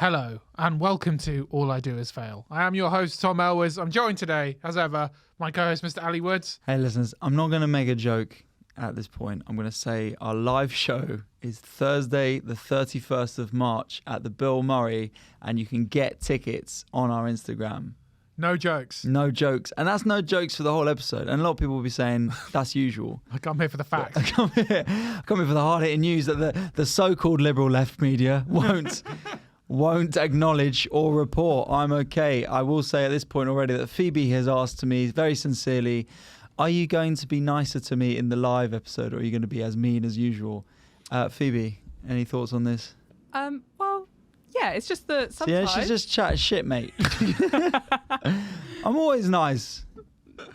Hello, and welcome to All I Do Is Fail. I am your host, Tom Elwes. I'm joined today, as ever, my co-host, Mr. Ali Woods. Hey, listeners, I'm not going to make a joke at this point. I'm going to say our live show is Thursday, the 31st of March at the Bill Murray, and you can get tickets on our Instagram. No jokes. No jokes. And that's no jokes for the whole episode. And a lot of people will be saying, that's usual. I come here for the facts. I come here for the hard-hitting news that the so-called liberal left media won't acknowledge or report. I'm okay. I will say at this point already that Phoebe has asked to me very sincerely, are you going to be nicer to me in the live episode, or are you going to be as mean as usual? Phoebe, any thoughts on this? Well, yeah, it's just that sometimes... Yeah, she's just chatting shit, mate. I'm always nice.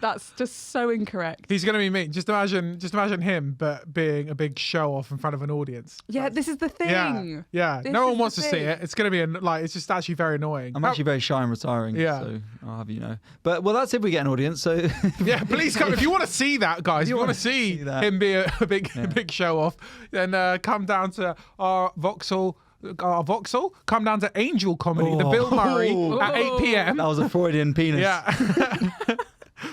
That's just so incorrect. He's going to be mean. Just imagine him, but being a big show off in front of an audience. Yeah, this is the thing. Yeah. No one wants to see it. It's going to be it's just actually very annoying. I'm actually very shy and retiring. Yeah. So I'll have you know. But that's if we get an audience. So yeah, please come if you want to see that, guys. If you want to see him be a big show off, then come down to our Vauxhall. Come down to Angel Comedy, the Bill Murray at 8 p.m. That was a Freudian penis. Yeah.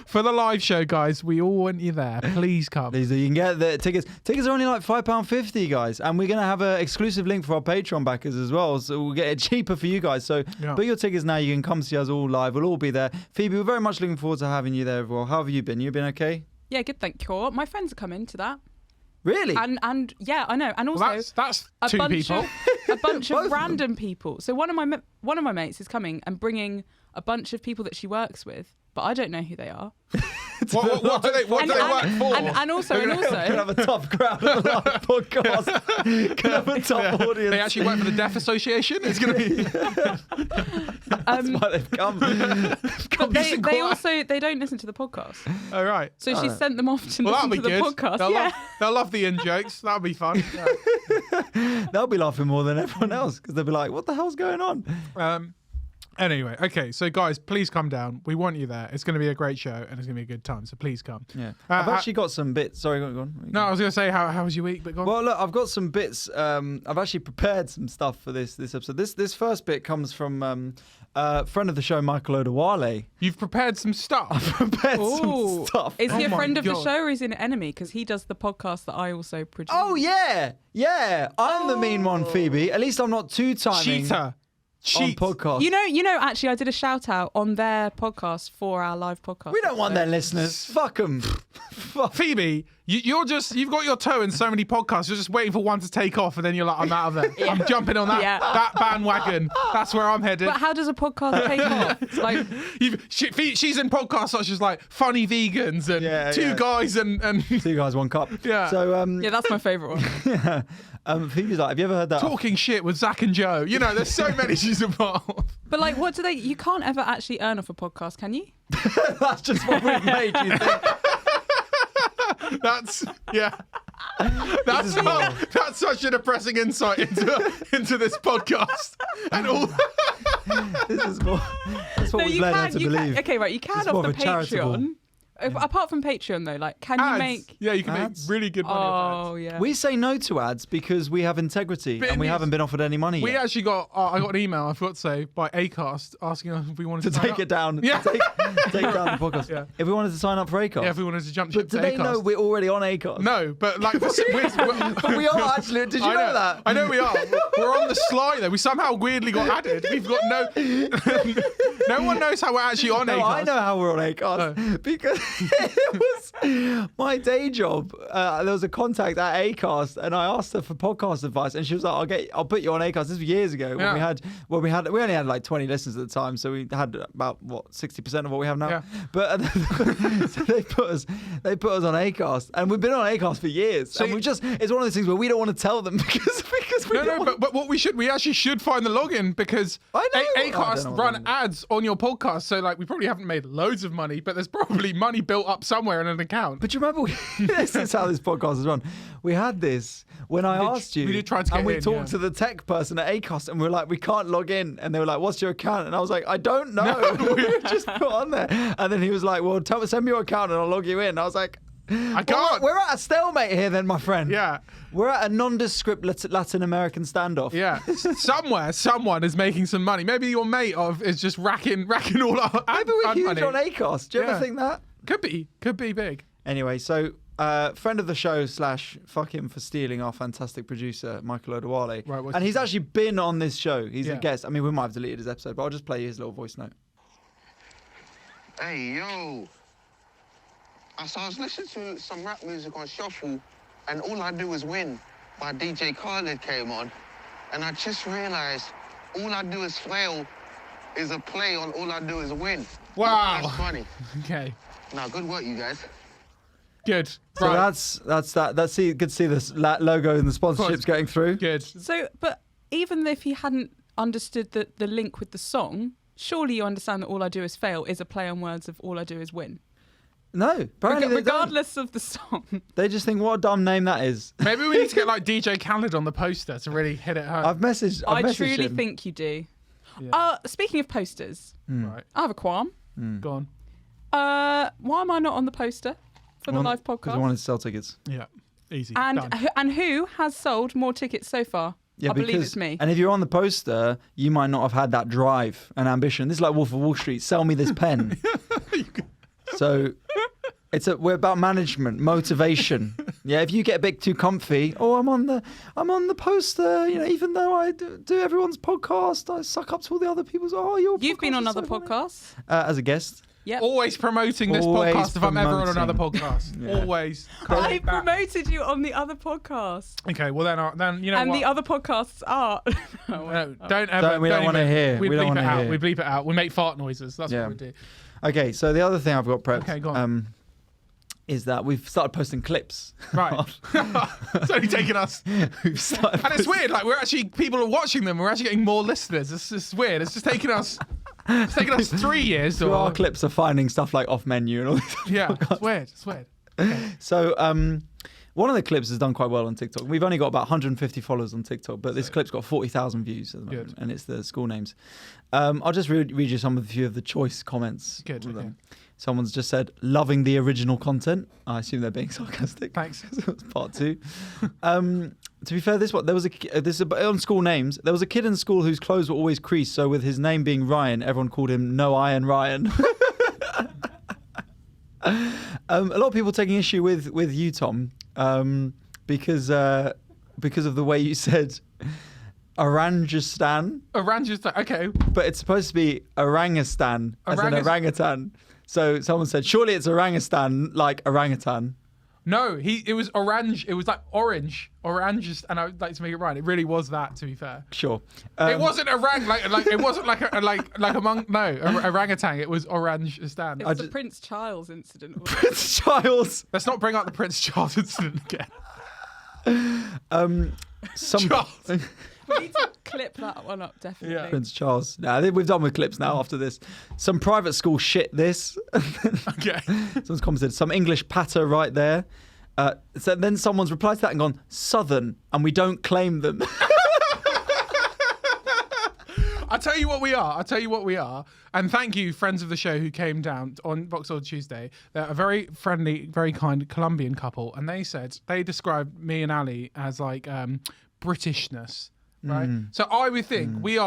For the live show, guys, we all want you there. Please come. Please do. You can get the tickets. Tickets are only like £5.50, guys. And we're going to have an exclusive link for our Patreon backers as well. So we'll get it cheaper for you guys. So book your tickets now. You can come see us all live. We'll all be there. Phoebe, we're very much looking forward to having you there as well. How have you been? You been okay? Yeah, good, thank you. My friends are coming to that. Really? And yeah, I know. And also, that's a two bunch people. A bunch of random people. So one of my mates is coming and bringing a bunch of people that she works with, but I don't know who they are. What do they work for? And also, Can have a top crowd on the live podcast. Can have a top audience. They actually work for the Deaf Association. It's going to be. That's why they've come. But they don't listen to the podcast. All right. So she sent them off to listen to the podcast. They'll love the in jokes. That'll be fun. Yeah. They'll be laughing more than everyone else because they'll be like, "What the hell's going on?" Anyway, okay, so guys, please come down. We want you there. It's going to be a great show and it's going to be a good time, so please come. Yeah. I've actually got some bits. Sorry, go on. No, I was going to say, how was your week? But go on. Well, look, I've got some bits. I've actually prepared some stuff for this episode. This first bit comes from friend of the show, Michael Odewale. You've prepared some stuff? I've prepared some stuff. Is he a friend of the show or is he an enemy? Because he does the podcast that I also produce. Oh, yeah. Yeah. I'm the mean one, Phoebe. At least I'm not two-timing. Cheater. On podcast. You know, actually, I did a shout out on their podcast for our live podcast. We don't want their listeners. Fuck them. Phoebe, you've got your toe in so many podcasts. You're just waiting for one to take off, and then you're like, I'm out of there. I'm jumping on that bandwagon. That's where I'm headed. But how does a podcast take off? It's like she's in podcasts such as like Funny Vegans and Two Guys and Two Guys, One Cup. Yeah. So that's my favourite one. Phoebe's like, have you ever heard that? Talking shit with Zach and Joe. You know, there's so many she's involved. But like, what do they? You can't ever actually earn off a podcast, can you? That's just what we've made you think. That's such a depressing insight into this podcast and all. This is more. That's what we've led her to believe. Okay, right. You can off the Patreon. Apart from Patreon, though, like, can ads. you make... Yeah, you can ads? make really good money off ads. Oh, yeah. We say no to ads because we have integrity and we haven't been offered any money yet. We actually got... I got an email, I forgot to say, by Acast asking us if we wanted to take it down. Yeah. Take down the podcast. Yeah. If we wanted to sign up for Acast. Yeah, if we wanted to jump ship to Acast. But do they know we're already on Acast? No, but like... But we are actually... Did you know that? I know we are. We're on the sly, though. We somehow weirdly got added. We've got no... No one knows how we're actually on Acast. I know how we're on Acast. Because... it was my day job. There was a contact at Acast, and I asked her for podcast advice, and she was like, "I'll put you on Acast." This was years ago when we only had like 20 listeners at the time, so we had about 60% of what we have now. Yeah. But so they put us on Acast, and we've been on Acast for years. So it's one of those things where we don't want to tell them because we but what we actually should find the login because Acast run ads on your podcast, so like we probably haven't made loads of money, but there's probably money built up somewhere in an account. But you remember, this is how this podcast is run. We had this when I asked you, we did try to get and we in, talked to the tech person at Acast, and we were like, we can't log in, and they were like, what's your account? And I was like, I don't know. We just put on there, and then he was like, well, send me your account and I'll log you in. I was like, I can't. We're at a stalemate here then, my friend. Yeah. We're at a nondescript Latin American standoff. Yeah. Somewhere, someone is making some money. Maybe your mate is just racking all our Maybe we're huge money. on Acast. Do you ever think that? Could be big. Anyway, so friend of the show / fuck him for stealing our fantastic producer, Michael Odewale. Right, and he's actually been on this show. He's a guest. I mean, we might have deleted his episode, but I'll just play his little voice note. Hey, yo. So I was listening to some rap music on Shuffle, and All I Do Is Win by DJ Khaled came on, and I just realized All I Do Is Fail is a play on All I Do Is Win. Wow. That's funny. Okay. Now, good work, you guys. Good. So right. that's that. Good to see this logo and the sponsorships going through. Good. So, but even if you hadn't understood the link with the song, surely you understand that All I Do Is Fail is a play on words of All I Do Is Win. No, apparently regardless of the song. They just think, what a dumb name that is. Maybe we need to get like DJ Khaled on the poster to really hit it home. I've messaged I truly him. think you do. Yeah. Speaking of posters, Right. I have a qualm. Go on. Why am I not on the poster for the live Because I podcast? wanted to sell tickets. Yeah. Easy. And Done. who has sold more tickets so far? Yeah, I believe it's me. And if you're on the poster, you might not have had that drive and ambition. This is like Wolf of Wall Street. Sell me this pen. So we're about management, motivation. Yeah, if you get a bit too comfy, I'm on the poster. You know, even though I do everyone's podcast, I suck up to all the other people's. You've been on other podcasts as a guest. Yep. Always promoting this Always podcast if I'm ever on promoting. another podcast. Yeah. Always. I promoted you on the other podcast. Okay, well then you know And what? the other podcasts are. No, don't ever. We don't want to even- hear. We We don't bleep it wanna out. hear. We bleep it out. We make fart noises. That's Yeah. what we do. Okay, so the other thing I've got prepped. Okay, go on. Is that we've started posting clips. Right. It's only taken us. We've started. And it's weird. Like people are watching them. We're actually getting more listeners. It's just weird. It's just taking us. It's taken us 3 years. So our clips are finding stuff like off menu and all this. Yeah, it's weird. It's weird. Okay. So one of the clips has done quite well on TikTok. We've only got about 150 followers on TikTok, but this clip's got 40,000 views at the moment, and it's the school names. I'll just read you some of a few of the choice comments. Good. Okay. Someone's just said, loving the original content. I assume they're being sarcastic. Thanks. So it's part 2. To be fair, there was on school names. There was a kid in school whose clothes were always creased. So with his name being Ryan, everyone called him No Iron Ryan. A lot of people taking issue with you, Tom, because of the way you said Orangistan. Orangistan. Okay. But it's supposed to be orangutan as an orangutan. So someone said, surely it's orangutan like orangutan. No, it was orange. It was like orange, and I'd like to make it right. It really was that, to be fair. Sure. It wasn't it wasn't like orangutan. It was orangutan. It was the Prince Charles incident. Prince Charles. Let's not bring up the Prince Charles incident again. Charles. We need to clip that one up, definitely. Yeah. Prince Charles. Nah, I think we've done with clips now after this. Some private school shit this. Okay. Someone's commented, some English patter right there. So then someone's replied to that and gone, Southern, and we don't claim them. I'll tell you what we are. And thank you, friends of the show who came down on Vauxhall Tuesday. They're a very friendly, very kind Colombian couple. And they described me and Ali as like Britishness. Right. So I would think we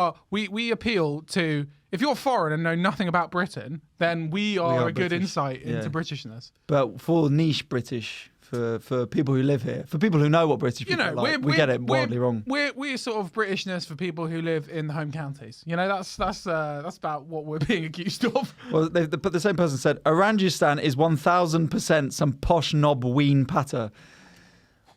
appeal to, if you're foreign and know nothing about Britain, then we are a good British. insight into Yeah. Britishness. But for niche British, for people who live here, for people who know what British people are like, we get it wildly wrong. We're sort of Britishness for people who live in the home counties. You know, that's about what we're being accused of. Well, but the same person said, Orangistan is 1,000% some posh knob ween patter.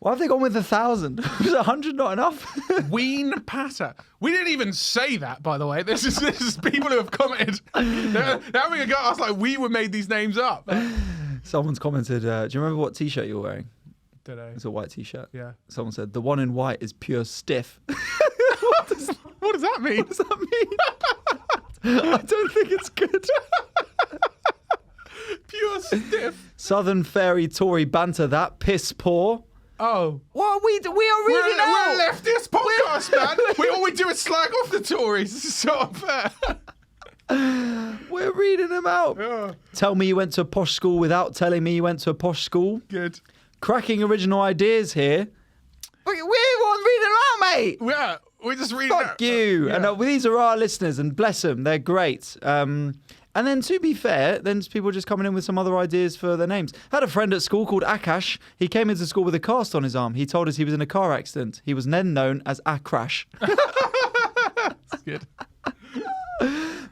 Why have they gone with 1,000? Was 100 not enough? Ween patter. We didn't even say that, by the way. This is people who have commented. They're having a go at us like we were made these names up. Someone's commented, do you remember what T-shirt you were wearing? Don't know. It's a white T-shirt. Yeah. Someone said, the one in white is pure stiff. What does that mean? What does that mean? I don't think it's good. Pure stiff. Southern fairy Tory banter that, piss poor. Oh. What we are reading out. We're leftist podcast, man. All we do is slag off the Tories. This is so unfair. We're reading them out. Yeah. Tell me you went to a posh school without telling me you went to a posh school. Good. Cracking original ideas here. We want reading them out, mate. Yeah, we just read Fuck you. Yeah. And these are our listeners, and bless them, they're great. And then, to be fair, then people just coming in with some other ideas for their names. Had a friend at school called Akash. He came into school with a cast on his arm. He told us he was in a car accident. He was then known as Akrash. That's good.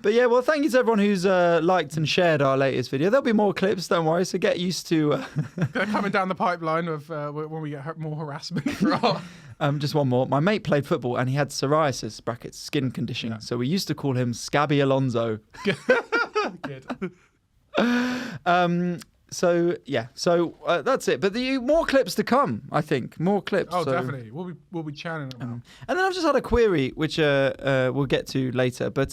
But yeah, well, thank you to everyone who's liked and shared our latest video. There'll be more clips, don't worry. So get used to... They're coming down the pipeline of when we get more harassment for our... Just one more. My mate played football and he had psoriasis, brackets, skin condition. Yeah. So we used to call him Scabby Alonso. Good. So that's it. But more clips to come, I think. More clips. Oh, so, definitely. We'll be channeling them out. and then I've just had a query, which we'll get to later. But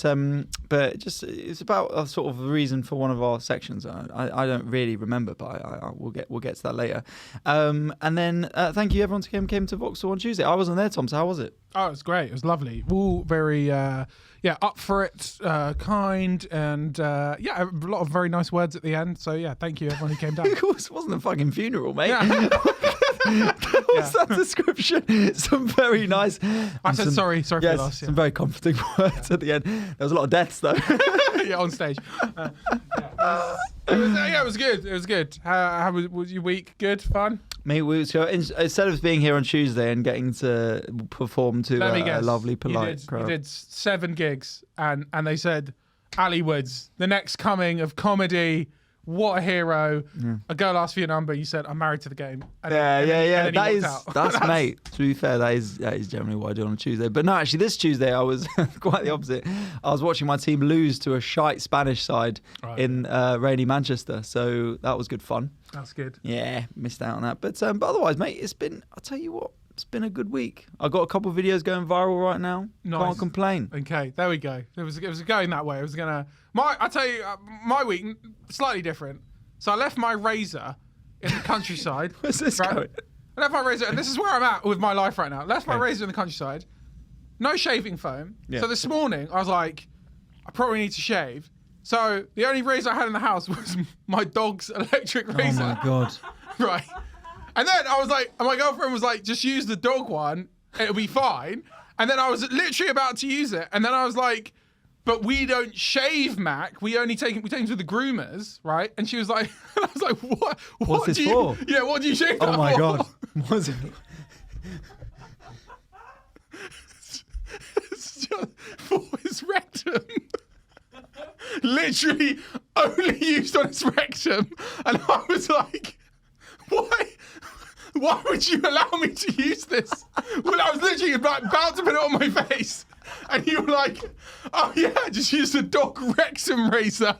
just it's about a sort of a reason for one of our sections. I don't really remember, but we'll get to that later. And then thank you everyone who came to Vauxhall on Tuesday. I wasn't there, Tom. So how was it? Oh, it was great. It was lovely. All very, up for it, kind, and a lot of very nice words at the end. So yeah, thank you everyone who came down. Of course, it wasn't a fucking funeral, mate. Yeah. What's that description? Some very nice. I said sorry for the loss. Some very comforting words at the end. There was a lot of deaths though. Yeah, on stage. It was good. It was good. How was your week? Good, fun. Mate, instead of being here on Tuesday and getting to perform to a lovely, polite crowd. You did 7 gigs, and they said, Ali Woods, the next coming of comedy. What a hero. Yeah. A girl asked for your number. You said, I'm married to the game. And then That's mate. To be fair, that is generally what I do on a Tuesday. But no, actually, this Tuesday, I was quite the opposite. I was watching my team lose to a shite Spanish side in rainy Manchester. So that was good fun. That's good. Yeah, missed out on that. But otherwise, mate, I'll tell you what, it's been a good week. I've got a couple of videos going viral right now. Nice. Can't complain. Okay, there we go. It was going that way. I was going to... I'll tell you, my week, slightly different. So I left my razor in the countryside. Where's this going? I left my razor, and this is where I'm at with my life right now. Left my razor in the countryside. No shaving foam. Yeah. So this morning, I was like, I probably need to shave. So the only razor I had in the house was my dog's electric razor. Oh my God. Right. And then I was like, and my girlfriend was like, just use the dog one. It'll be fine. And then I was literally about to use it. And then I was like, but we don't shave Mac. We take him to the groomers, right? And she was like, and I was like, what? What's this for? Yeah, what do you shave that for? Oh my God. What's it? It's just for his rectum. Literally only used on his rectum. And I was like, why would you allow me to use this? Well, I was literally about to put it on my face. And you were like, oh yeah, just use the dog rectum razor.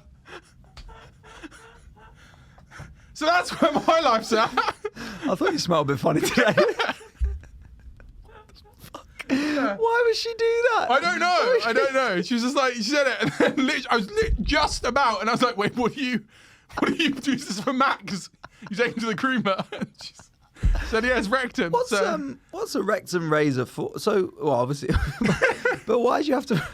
So that's where my life's at. I thought you smelled a bit funny today. Yeah. Why would she do that? I don't know. She was just like, she said it, and then literally, I was just about, and I was like, wait, what do you do this for Max? You take him to the groomer. She said, yeah, it's rectum. What's a rectum razor for? So, well, obviously, but why do you have to?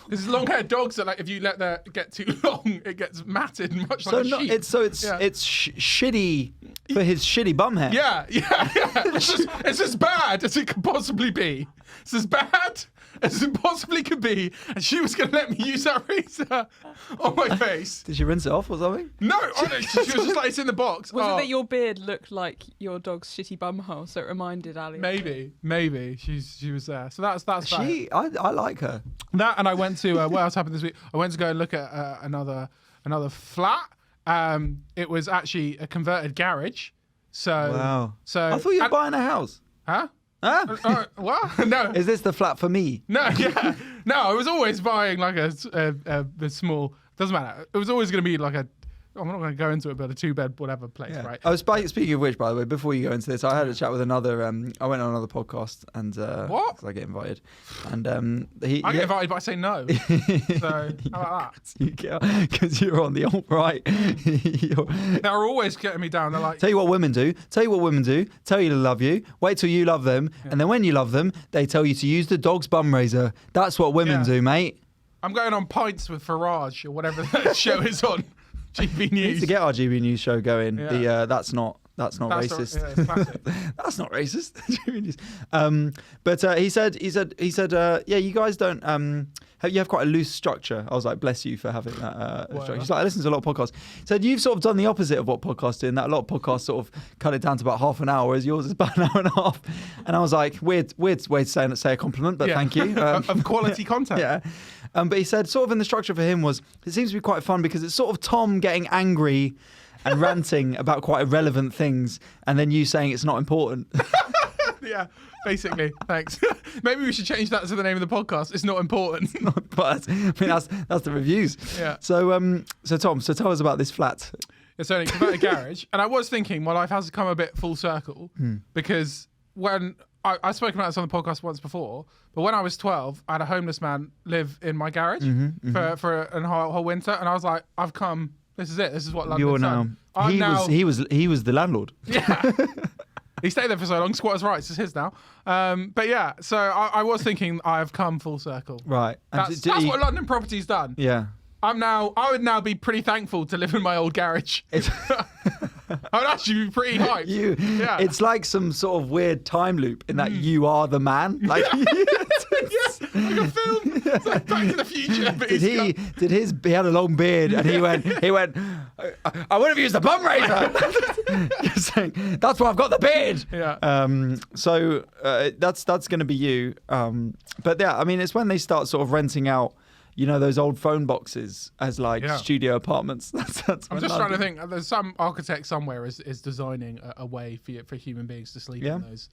This is long-haired dogs that, like, if you let that get too long, it gets matted much like a sheep. It's shitty for his shitty bum hair. Yeah. It's as bad as it could possibly be. It's as bad as it possibly could be. And she was going to let me use that razor on my face. Did she rinse it off or something? No, honestly, she was just like, it's in the box. Was it that your beard looked like your dog's shitty bumhole, so it reminded Ali? Maybe. She was there. So that's bad. I like her. That, and I went to, what else happened this week? I went to go and look at another flat. It was actually a converted garage. So, wow. So I thought you were buying a house. Huh? What? No. Is this the flat for me? No, yeah. No, I was always buying like a small, doesn't matter. It was always going to be like I'm not going to go into it, but a 2-bed whatever place, right? I was speaking of which, by the way, before you go into this, I had a chat with another. I went on another podcast, and what? 'cause I get invited, and I get invited, but I say no. So how about that? Because you're on the alt right. They're always getting me down. They're like, tell you what women do. Tell you to love you. Wait till you love them, and then when you love them, they tell you to use the dog's bum razor. That's what women do, mate. I'm going on pints with Farage or whatever that show is on GB We need News. to get our GB News show going. Yeah. That's not racist. It's classic. That's not racist. But he said, yeah, you guys don't. You have quite a loose structure. I was like, bless you for having that structure. He's like, I listen to a lot of podcasts. He said, you've sort of done the opposite of what podcasts do, in that a lot of podcasts sort of cut it down to about half an hour, whereas yours is about an hour and a half. And I was like, weird way to say a compliment, but thank you. Of quality content. Yeah. But he said, sort of in the structure for him was, it seems to be quite fun because it's sort of Tom getting angry and ranting about quite irrelevant things, and then you saying it's not important. Yeah, basically. Thanks. Maybe we should change that to the name of the podcast. It's not important. But that's the reviews. Yeah. So Tom, tell us about this flat. It's only converted garage, and I was thinking my life has come a bit full circle because when I've spoken about this on the podcast once before, but when I was 12, I had a homeless man live in my garage for a whole winter, and I was like, I've come. This is it. This is what London's done. He was the landlord. Yeah. He stayed there for so long. Squatters' rights is his now. But yeah, so I was thinking I have come full circle. Right. That's what London Property's done. Yeah. I would now be pretty thankful to live in my old garage. I would actually be pretty hyped. It's like some sort of weird time loop in that you are the man. Like, like a film. It's like Back to the Future. But he had a long beard and he went, I would have used the bum razor. You're saying, that's why I've got the beard. Yeah. So that's going to be you. But yeah, I mean, it's when they start sort of renting out, those old phone boxes as like studio apartments. That's I'm just trying to think. There's some architect somewhere is designing a way for human beings to sleep in those.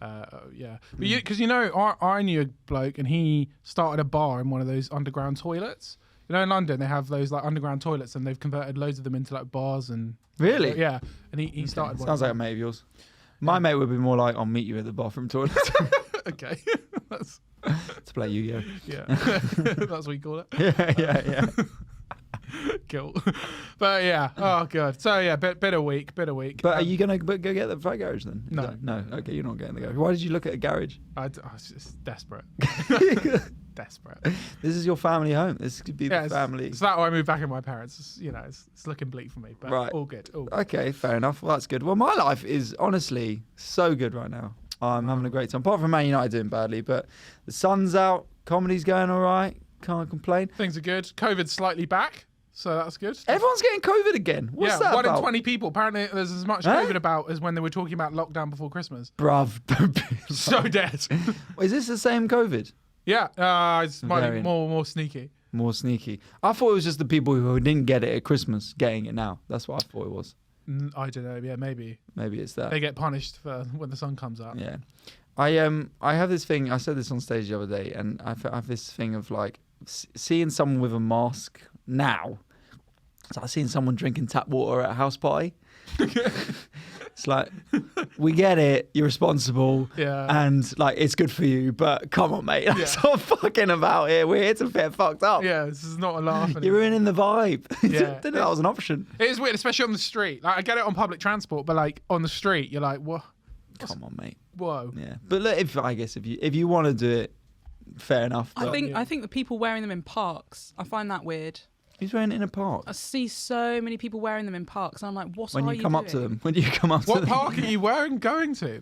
Because I knew a bloke and he started a bar in one of those underground toilets. In London they have those like underground toilets and they've converted loads of them into like bars and. Really? Yeah. And he started one. Sounds like a mate of yours. My mate would be more like, I'll meet you at the bathroom toilet. Okay. To play Yu-Gi-Oh. Yeah. That's what you call it. Yeah. Cool. But yeah. Oh god. So yeah, bit a week. But are you gonna go get the flat garage then? No. Okay, you're not getting the garage. Why did you look at a garage? I was just desperate. Desperate. This is your family home. This could be the family. It's that why I moved back in my parents. It's looking bleak for me. But all good. Okay, fair enough. Well, that's good. Well, my life is honestly so good right now. I'm having a great time. Apart from Man United doing badly, but the sun's out. Comedy's going all right. Can't complain. Things are good. COVID's slightly back, so that's good. Everyone's getting COVID again. What's that one about? in 20 people. Apparently, there's as much COVID about as when they were talking about lockdown before Christmas. Bruv. So dead. Is this the same COVID? Yeah. It's might be more sneaky. More sneaky. I thought it was just the people who didn't get it at Christmas getting it now. That's what I thought it was. I don't know. Yeah, maybe. Maybe it's that. They get punished for when the sun comes up. Yeah. I have this thing. I said this on stage the other day, and I have this thing of like seeing someone with a mask now. It's like seeing someone drinking tap water at a house party. It's like, we get it, you're responsible, and like it's good for you, but come on, mate, stop fucking about here. We're here to get fucked up. Yeah, this is not a laugh. You're ruining the vibe. Yeah, Didn't know that was an option. It is weird, especially on the street. Like I get it on public transport, but like on the street, you're like, what? Come on, mate. Whoa. Yeah, but look, if you want to do it, fair enough. I think the people wearing them in parks, I find that weird. Who's wearing it in a park? I see so many people wearing them in parks, and I'm like, what are you doing? When you come up to them. What park are you going to?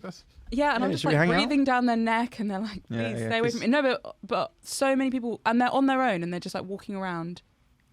And I'm just like breathing down their neck, and they're like, please stay away from me. No, but so many people, and they're on their own, and they're just like walking around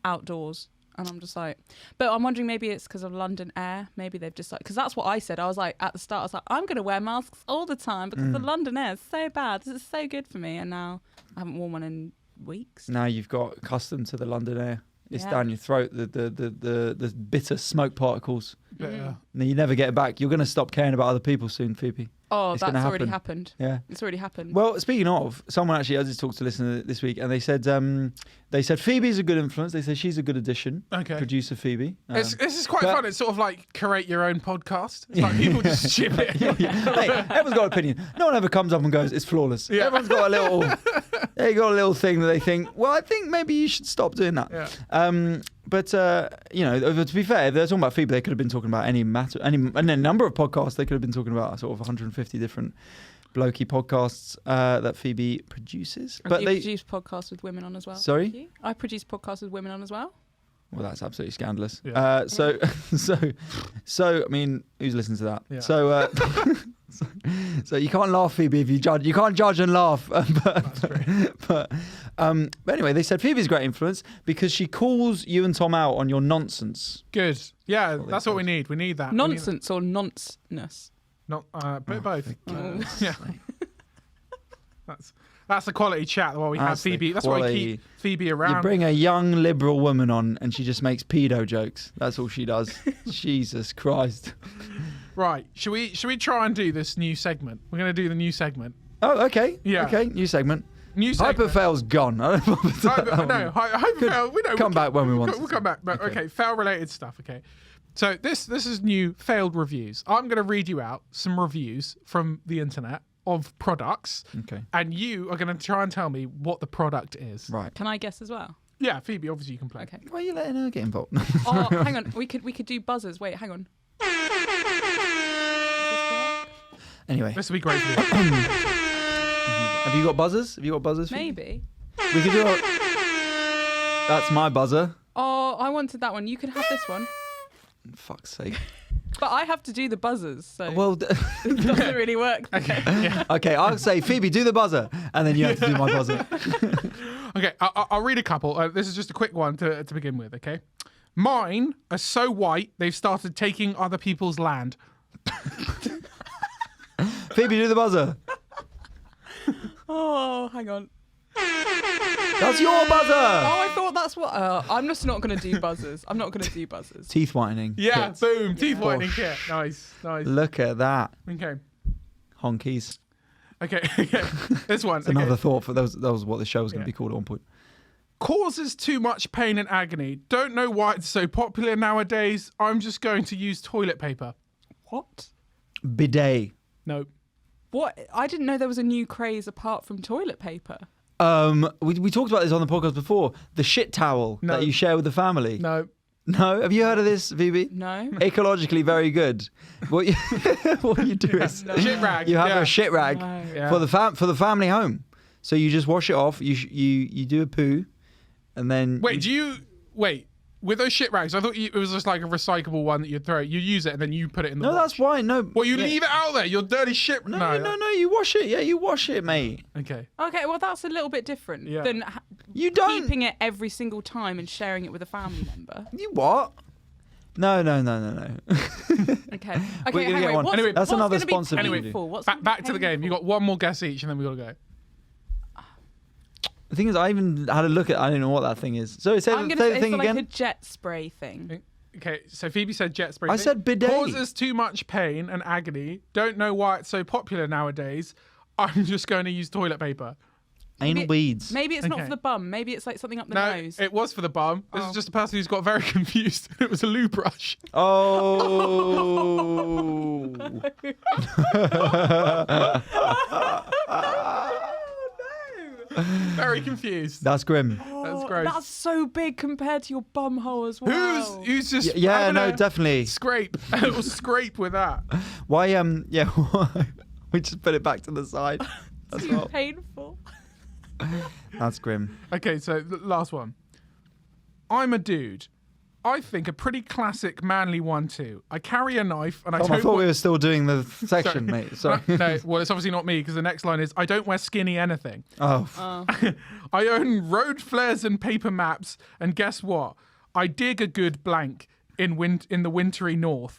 outdoors. And I'm just like, but I'm wondering maybe it's because of London air. Maybe they've just like, because that's what I said. I was like, at the start, I was like, I'm going to wear masks all the time because the London air is so bad. This is so good for me. And now I haven't worn one in weeks. Now you've got accustomed to the London air. It's down your throat, the bitter smoke particles. Yeah. And you never get it back.'re going to stop caring about other people soon, Phoebe. Oh, that's already happened. Yeah. It's already happened. Well, speaking of, someone actually, I just talked to a listener this week, and they said Phoebe's a good influence. They say she's a good addition. Okay. Producer Phoebe. This is quite fun. It's sort of like create your own podcast. It's like people just ship it. Hey, everyone's got an opinion. No one ever comes up and goes, it's flawless. Yeah. Everyone's got a little thing that they think, well, I think maybe you should stop doing that. Yeah. But to be fair, if they're talking about Phoebe, they could have been talking about any number of podcasts. They could have been talking about sort of 150 different blokey podcasts that Phoebe produces. But they produce podcasts with women on as well. Sorry? I produce podcasts with women on as well. Well, that's absolutely scandalous. Yeah. So, I mean, who's listening to that? Yeah. So, so you can't laugh, Phoebe, if you judge. You can't judge and laugh. But anyway, they said Phoebe's a great influence because she calls you and Tom out on your nonsense. Good. Yeah, that's what we need. We need that. Nonsense or nonsense? Not both. Yeah. That's the quality chat. While we have Phoebe. That's why we keep Phoebe around. You bring a young liberal woman on, and she just makes pedo jokes. That's all she does. Jesus Christ. Right. Should we try and do this new segment? We're going to do the new segment. Oh, okay. Yeah. Okay. New segment. Hyperfail's gone. Hyperfail. We know. Come back when we want. We'll come back. But okay, fail-related stuff. Okay. So this is new failed reviews. I'm going to read you out some reviews from the internet of products. Okay. And you are going to try and tell me what the product is. Right. Can I guess as well? Yeah, Phoebe, obviously you can play. Okay. Why are you letting her get involved? Oh, hang on. We could do buzzers. Wait, hang on. Anyway. This will be great for you. Have you got buzzers? Maybe. We could do a... That's my buzzer. Oh, I wanted that one. You can have this one. Fuck's sake. But I have to do the buzzers, so Well, it doesn't really work. Okay. Yeah. Okay, I'll say, Phoebe, do the buzzer. And then you have to do my buzzer. Okay, I'll read a couple. This is just a quick one to begin with, okay? Mine are so white, they've started taking other people's land. Phoebe, do the buzzer. Oh, hang on. That's your buzzer. Oh, I thought that's what... I'm just not going to do buzzers. I'm not going to do buzzers. Teeth whitening. Yeah, kits. boom, teeth whitening kit. Nice. Look at that. Okay. Honkies. Okay. This one. It's another thought for that was what the show was going to be called at one point. Causes too much pain and agony. Don't know why it's so popular nowadays. I'm just going to use toilet paper. What? Bidet. Nope. What? I didn't know there was a new craze apart from toilet paper. We talked about this on the podcast before. The shit towel that you share with the family. No. No? Have you heard of this, Phoebe? No. Ecologically very good. What you do is shit rag. You have a shit rag for the family home. So you just wash it off. You do a poo, and then wait with those shit rags? I thought it was just like a recyclable one that you'd throw. You use it and then you put it in the. No, wash. That's why. No. Well, you leave it out there. You're dirty shit. No. You wash it. Yeah, you wash it, mate. Okay. Okay, well that's a little bit different than you don't keeping it every single time and sharing it with a family member. You what? No. Okay. We're gonna get one. Anyway, that's another sponsor. Anyway, back to the game. You got one more guess each, and then we gotta go. The thing is, I even had a look at. I don't know what that thing is. So say I'm the gonna say thing it's again. like a jet spray thing. Okay, so Phoebe said jet spray. I said bidet. Causes too much pain and agony. Don't know why it's so popular nowadays. I'm just going to use toilet paper. Anal beads. Maybe it's not for the bum. Maybe it's like something up the nose. It was for the bum. This is just a person who's got very confused. It was a loo brush. Oh. Very confused. That's grim. That's gross. That's so big compared to your bum hole as well. Who's just yeah, no, definitely scrape. It'll scrape with that. Why we just put it back to the side. That's too painful. That's grim. Okay, so the last one. I'm a dude. I think a pretty classic manly one too. I carry a knife and I thought we were still doing the section, mate. Sorry. No, well, it's obviously not me because the next line is I don't wear skinny anything. Oh. I own road flares and paper maps, and guess what? I dig a good blank in the wintry north.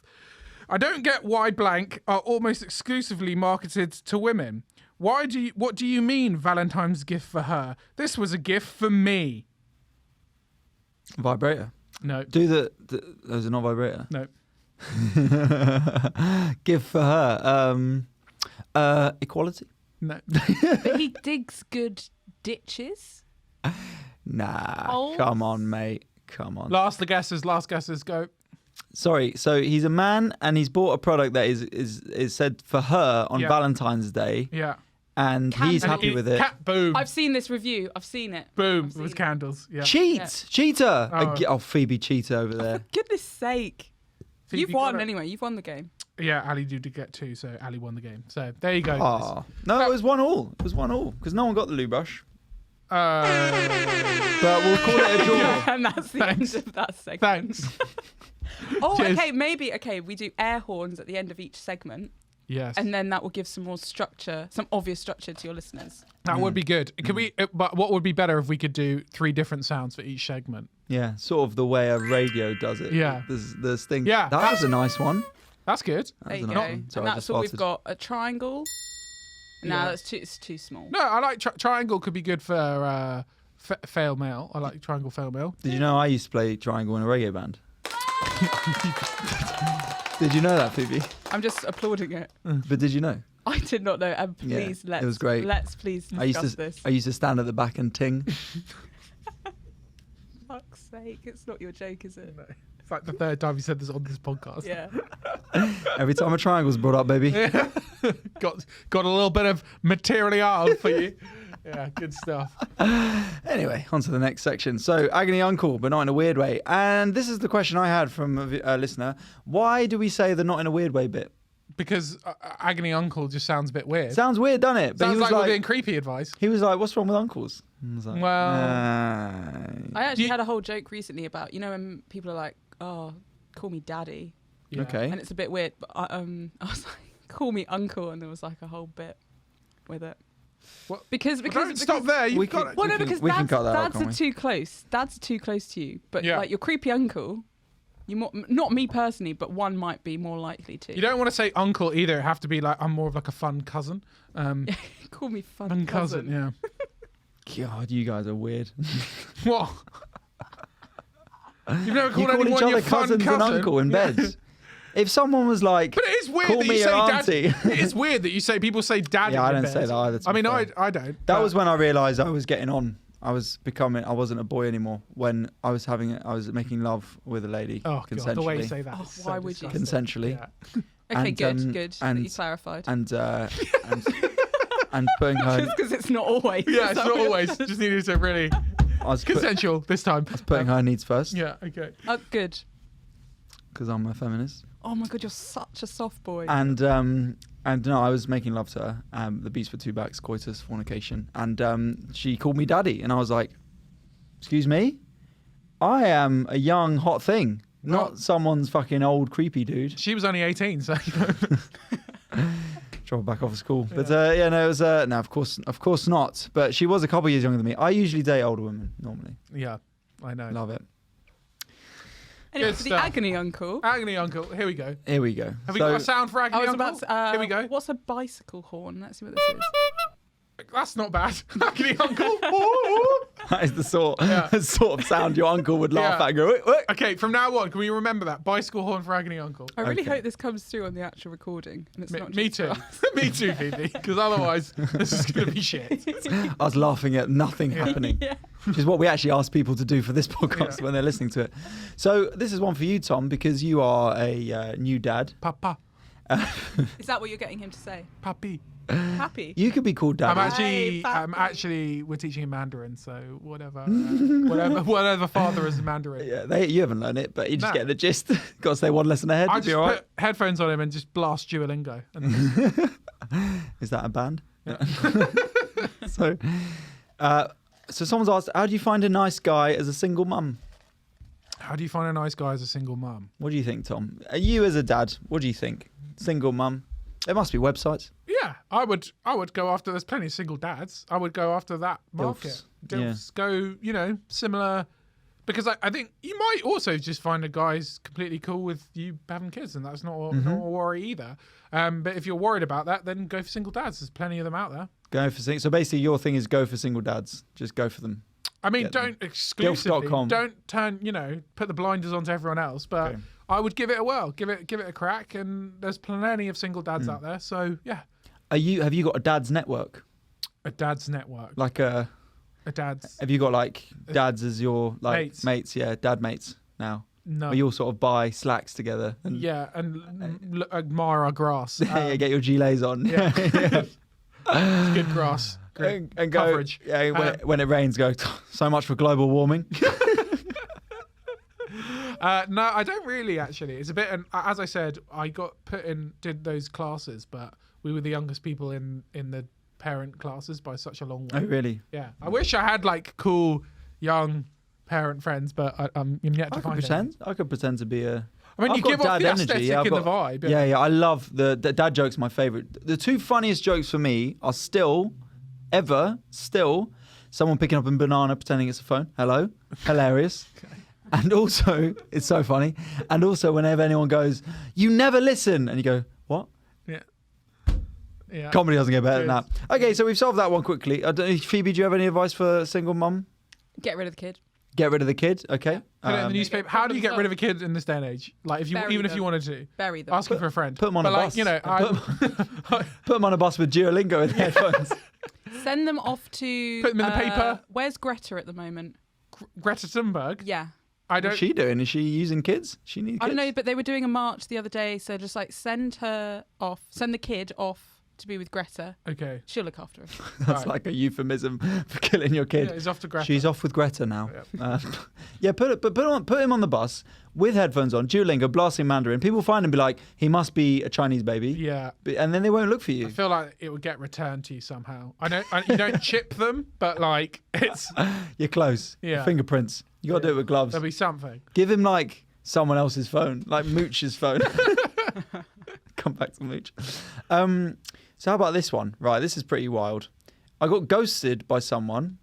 I don't get why blank are almost exclusively marketed to women. What do you mean Valentine's gift for her? This was a gift for me. Vibrator. No. Those are not vibrator. No. Gift for her. Equality. No. But he digs good ditches. Nah. Holes? Come on, mate. Come on. Last guesses, go. Sorry, so he's a man and he's bought a product that is said for her on Valentine's Day. Yeah. And he's happy with it. Boom. I've seen this review. I've seen it. Boom. It was candles. Yeah. Cheater. Oh, Phoebe Cheater over there. For goodness sake. Phoebe You've won anyway. You've won the game. Yeah, Ali did get 2, so Ali won the game. So there you go. Oh. No, it was 1-1. It was 1-1 because no one got the loo brush. But we'll call it a draw. And that's the end of that segment. Thanks. Okay, maybe. Okay, we do air horns at the end of each segment. Yes. And then that will give some more structure, some obvious structure to your listeners. That would be good. Could we? But what would be better if we could do 3 different sounds for each segment? Yeah, sort of the way a radio does it. Yeah. There's things. Yeah, That was a nice one. That's good. There you That go. was a nice one. And Sorry, I that's just what we've farted. got. A triangle. No, it's too small. No, I like triangle. Could be good for FailMail. I like triangle FailMail. Did you know I used to play triangle in a reggae band? Did you know that, Phoebe? I'm just applauding it. But did you know? I did not know. And please, it was great. Let's please discuss this. I used to stand at the back and ting. Fuck's sake, it's not your joke, is it? No. It's like the 3rd time you said this on this podcast. Yeah. Every time a triangle's brought up, baby. Yeah. got a little bit of material for you. Yeah, good stuff. Anyway, on to the next section. So, Agony Uncle, but not in a weird way. And this is the question I had from a listener. Why do we say the not in a weird way bit? Because Agony Uncle just sounds a bit weird. Sounds weird, doesn't it? But Sounds he was like we're being creepy advice. He was like, what's wrong with uncles? And I was like, Well, I actually had a whole joke recently about, when people are like, oh, call me daddy. Yeah. Okay. And it's a bit weird, but I was like, call me uncle, and there was like a whole bit with it. What? Because don't stop there. You've got it. Well, no, because we can cut that out, dads can't are we? too close. Dads are too close to you. But Yeah. like your creepy uncle, not me personally, but one might be more likely to. You don't want to say uncle either. It have to be like, I'm more of like a fun cousin. Call me fun cousin. Yeah. God, you guys are weird. What? You've never You called call anyone each your other fun cousins cousin? and uncle in bed. If someone was like, But it is weird call that me you your say auntie. dad. It is weird that you say people say dad. Yeah, I in don't bed. say that either, to I be mean, fair. I don't. that but- was when I realised I was getting on. I wasn't a boy anymore when I was making love with a lady Oh consensually. God, the way you say that. Oh, is so why would you? disgusting. Consensually. Yeah. Okay, And, good that and- you clarified. And putting her. Just because it's not always. Yeah, it's not always. Just needed to really I was consensual this time. putting her needs first Yeah. Okay. Oh, good. because I'm a feminist. Oh my God, you're such a soft boy. And no, I was making love to her. The beast with two backs, coitus, fornication. And she called me daddy, and I was like, "Excuse me, I am a young hot thing, not Well- someone's fucking old creepy dude." She was only 18, so Drop her back off of school. But yeah, no, it was no, of course not. But she was a couple of years younger than me. I usually date older women normally. yeah, I know. Love it. Anyway, Good for the stuff. agony uncle. Agony Uncle. Here we go. Here we go. Have we got a sound for I Agony was Uncle? about to, Here we go. What's a bicycle horn? Let's see what this is. That's not bad. Agony Uncle. That is the sort of sound your uncle would laugh Yeah. at and go, "Wait." Okay, from now on, can we remember that? Bicycle horn for Agony Uncle. I really Okay. hope this comes through on the actual recording. And it's not Me just too. for us. Me too, Phoebe. Because otherwise, this is going to be shit. I was laughing at nothing happening, Yeah. which is what we actually ask people to do for this podcast when they're listening to it. So this is one for you, Tom, because you are a new dad. Papa. Is that what you're getting him to say? Papi. Happy? You could be called daddy. I'm actually, we're teaching him Mandarin, so whatever father is Mandarin. Yeah, you haven't learned it, but you just No. get the gist. Got to stay one lesson ahead. I You'll just be all right. put headphones on him and just blast Duolingo. And Is that a band? So someone's asked, how do you find a nice guy as a single mum? how do you find a nice guy as a single mum? What do you think, Tom? You as a dad, what do you think? Single mum? There must be websites. Yeah, I would go after. There's plenty of single dads. I would go after that market. Dilfs, Go, similar. Because I think you might also just find a guy's completely cool with you having kids, and that's not a worry either. But if you're worried about that, then go for single dads. There's plenty of them out there. Go for so basically your thing is go for single dads. Just go for them. I mean, Get them. don't exclusively. Dilfs.com. Don't turn. Put the blinders onto everyone else. But Okay. I would give it a whirl. Give it a crack. And there's plenty of single dads out there. So yeah, Have you got a dad's network? a dad's network. Like A dad's. have you got like dads as your like Mates. Yeah, dad mates now. No. Where you all sort of buy slacks together. And Yeah, and admire our grass. yeah, get your gilets on. Yeah. It's good grass. Great and go, coverage. Yeah, when it rains, go, so much for global warming. No, I don't really actually. It's a bit, and as I said, I got did those classes, but we were the youngest people in the parent classes by such a long way. Oh, really? Yeah. I wish I had like cool young parent friends, but I'm yet to find pretend. I could pretend to be a. I mean, you give off the aesthetic and the vibe. Yeah. I love the dad jokes. My favorite. The two funniest jokes for me are still, someone picking up a banana pretending it's a phone. Hello, hilarious. Okay. And also, it's so funny. And also, whenever anyone goes, "You never listen," and you go, "What?" Yeah. Comedy doesn't get better than that. Okay, so we've solved that one quickly. Phoebe, do you have any advice for a single mum? Get rid of the kid. Get rid of the kid. Okay. Put it in the newspaper. How do you get rid of a kid in this day and age? Like, if you if you wanted to, bury them. Asking for a friend. Put them on a bus. You know, put them on a bus with Duolingo in headphones. Send them off to. Put them in the paper. Where's Greta at the moment? Greta Thunberg. Yeah. What's she doing? Is she using kids? She needs kids? I don't know, but they were doing a march the other day, so just like send the kid off to be with Greta. Okay. She'll look after her. That's like a euphemism for killing your kid. Yeah, he's off to Greta. She's off with Greta now. Yeah, put him on the bus with headphones on, Duolingo, blasting Mandarin. People find him and be like, he must be a Chinese baby. Yeah. And then they won't look for you. I feel like it would get returned to you somehow. You don't chip them, but like it's... You're close. Yeah. Fingerprints. You got to do it with gloves. There'll be something. Give him like someone else's phone, like Mooch's phone. Come back to Mooch. So how about this one? Right, this is pretty wild. I got ghosted by someone